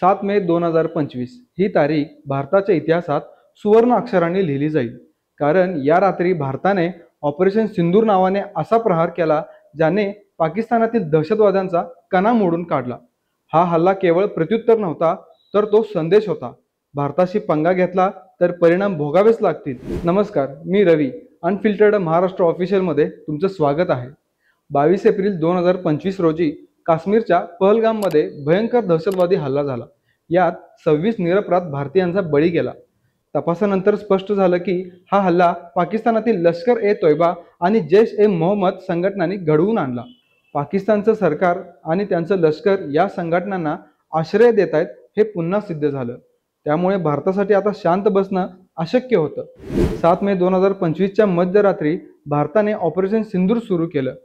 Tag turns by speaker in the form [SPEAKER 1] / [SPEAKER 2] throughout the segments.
[SPEAKER 1] 7 मे 2025 ही तारीख भारताच्या इतिहासात सुवर्ण अक्षरांनी लिहिली जाईल। कारण या रात्री भारताने ऑपरेशन सिंदूर नावाने असा प्रहार केला ज्याने पाकिस्तानातील दहशतवाद्यांचा कणा मोडून काढला। हा हल्ला केवळ प्रत्युत्तर नव्हता, तर तो संदेश होता। भारताशी पंगा घेतला तर परिणाम भोगावेच लागतील। नमस्कार, मी रवी, अनफिल्टर्ड महाराष्ट्र ऑफिशियल मध्ये तुमचं स्वागत आहे। 22 एप्रिल 2025 रोजी काश्मीरच्या पहलगाममध्ये भयंकर दहशतवादी हल्ला झाला। यात 26 निरपराध भारतीयांचा बळी गेला। तपासानंतर स्पष्ट झालं की हा हल्ला पाकिस्तानातील लष्कर ए तोयबा आणि जैश ए मोहम्मद संघटनांनी घडवून आणला। पाकिस्तानचं सरकार आणि त्यांचं लष्कर या संघटनांना आश्रय देत आहेत हे पुन्हा सिद्ध झालं। त्यामुळे भारतासाठी आता शांत बसणं अशक्य होतं। 7 मे 2025 च्या मध्यरात्री भारताने ऑपरेशन सिंदूर सुरू केलं।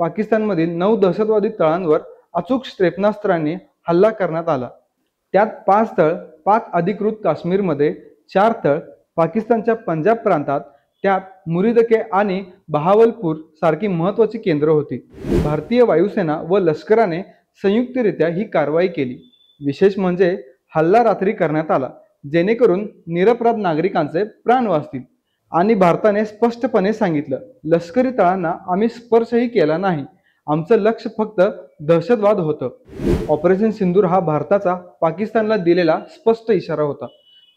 [SPEAKER 1] पाकिस्तानमधील 9 दहशतवादी तळांवर अचूक क्षेपणास्त्रांनी हल्ला करण्यात आला। त्यात 5 तळ पाक अधिकृत काश्मीरमध्ये, 4 तळ पाकिस्तानच्या पंजाब प्रांतात, त्यात मुरीदके आणि बहावलपूर सारखी महत्त्वाची केंद्र होती। भारतीय वायुसेना व लष्कराने संयुक्तरित्या ही कारवाई केली। विशेष म्हणजे हल्ला रात्री करण्यात आला जेणेकरून निरपराध नागरिकांचे प्राण वाचतील। आणि भारताने स्पष्टपणे सांगितलं, लष्करी तळांना आम्ही स्पर्शही केला नाही, आमचं लक्ष फक्त दहशतवाद होतं। ऑपरेशन सिंदूर हा भारताचा पाकिस्तानला दिलेला स्पष्ट इशारा होता।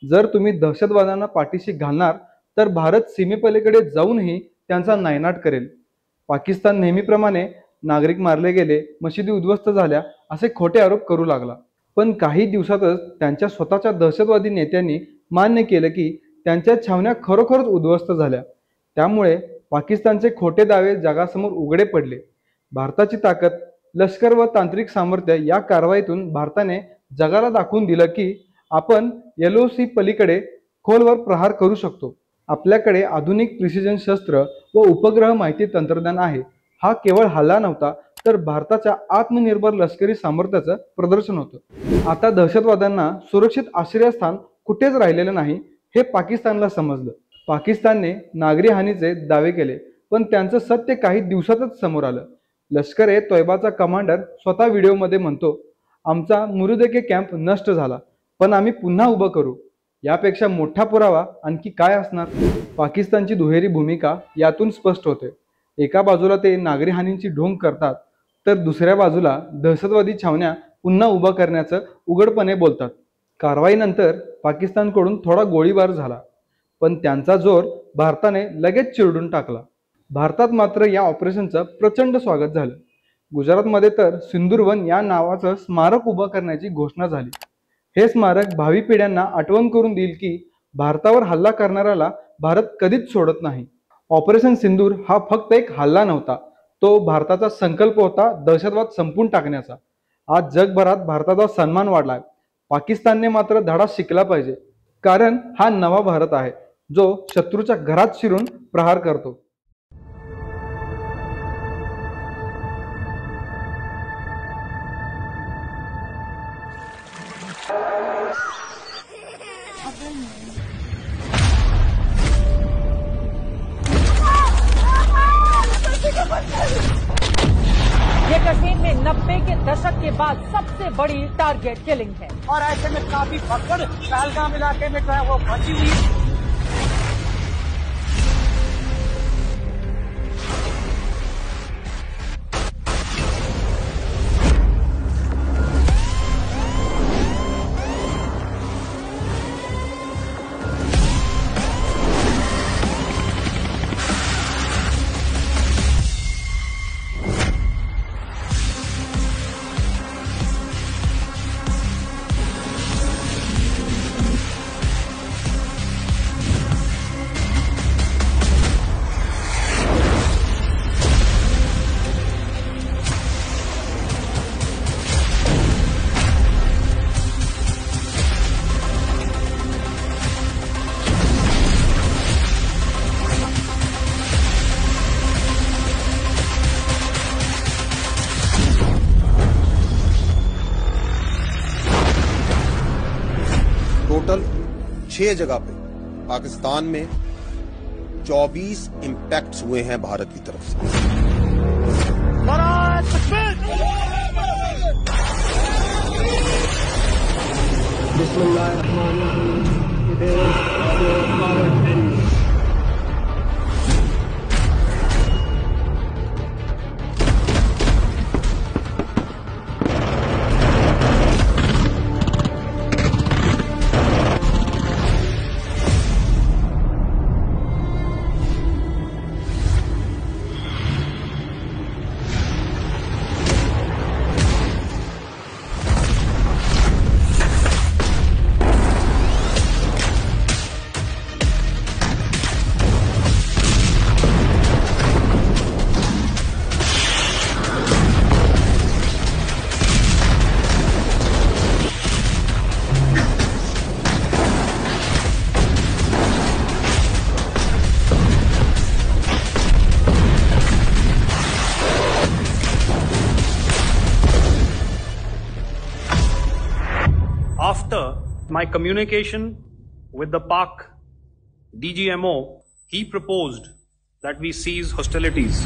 [SPEAKER 1] जर तुम्ही दहशतवाद्यांना पाठीशी घालणार तर भारत सीमेपलीकडे जाऊनही त्यांचा नायनाट करेल। पाकिस्तान नेहमीप्रमाणे नागरिक मारले गेले, मशिदी उद्ध्वस्त झाल्या असे खोटे आरोप करू लागला। पण काही दिवसातच त्यांच्या स्वतःच्या दहशतवादी नेत्यांनी मान्य केलं की त्यांच्या छावण्या खरोखरच उद्ध्वस्त झाल्या। त्यामुळे पाकिस्तानचे खोटे दावे जगासमोर उघडे पडले। भारताची ताकद, लष्कर व तांत्रिक सामर्थ्य या कारवाईतून भारताने जगाला दाखवून दिलं की आपण LOC पलीकडे खोलवर प्रहार करू शकतो। आपल्याकडे आधुनिक प्रिसिजन शस्त्र व उपग्रह माहिती तंत्रज्ञान आहे। हा केवळ हल्ला नव्हता, तर भारताच्या आत्मनिर्भर लष्करी सामर्थ्याचं प्रदर्शन होतं। आता दहशतवाद्यांना सुरक्षित आश्रयस्थान कुठेच राहिलेलं नाही हे पाकिस्तानला समजलं। पाकिस्तानने नागरी हानीचे दावे केले, पण त्यांचं सत्य काही दिवसातच समोर आलं। लष्कर ए तोयबाचा कमांडर स्वतः व्हिडिओमध्ये म्हणतो, आमचा मुरीदके कॅम्प नष्ट झाला, पण आम्ही पुन्हा उभं करू। यापेक्षा मोठा पुरावा आणखी काय असणार? पाकिस्तानची दुहेरी भूमिका यातून स्पष्ट होते। एका बाजूला ते नागरी हानींची ढोंग करतात, तर दुसऱ्या बाजूला दहशतवादी छावण्या पुन्हा उभा करण्याचं उघडपणे बोलतात। कारवाईनंतर पाकिस्तानकडून थोडा गोळीबार झाला, पण त्यांचा जोर भारताने लगेच चिरडून टाकला। भारतात मात्र या ऑपरेशनचं प्रचंड स्वागत झालं। गुजरातमध्ये तर सिंदूरवन या नावाचं स्मारक उभं करण्याची घोषणा झाली। हे स्मारक भावी पिढ्यांना आठवण करून देईल की भारतावर हल्ला करणाऱ्याला भारत कधीच सोडत नाही। ऑपरेशन सिंदूर हा फक्त एक हल्ला नव्हता, तो भारताचा संकल्प होता दहशतवाद संपून टाकण्याचा। आज जगभरात भारताचा सन्मान वाढलाय। पाकिस्तानने मात्र धडा शिकला पाहिजे, कारण हा नवा भारत आहे जो शत्रूच्या घरात शिरून प्रहार करतो।
[SPEAKER 2] ये कश्मीर में 90 के दशक के बाद सबसे बड़ी टारगेट किलिंग है और ऐसे में काफी भगदड़ पहलगाम इलाके में जो है वो मची हुई है।
[SPEAKER 3] टोटल 6 जगह पे पाकिस्तान में 24 इंपैक्ट्स हुए हैं भारत की तरफ से।
[SPEAKER 4] Bismillahirrahmanirrahim. It is power 10.
[SPEAKER 5] After my communication with the Pak DGMO, he proposed that we cease hostilities.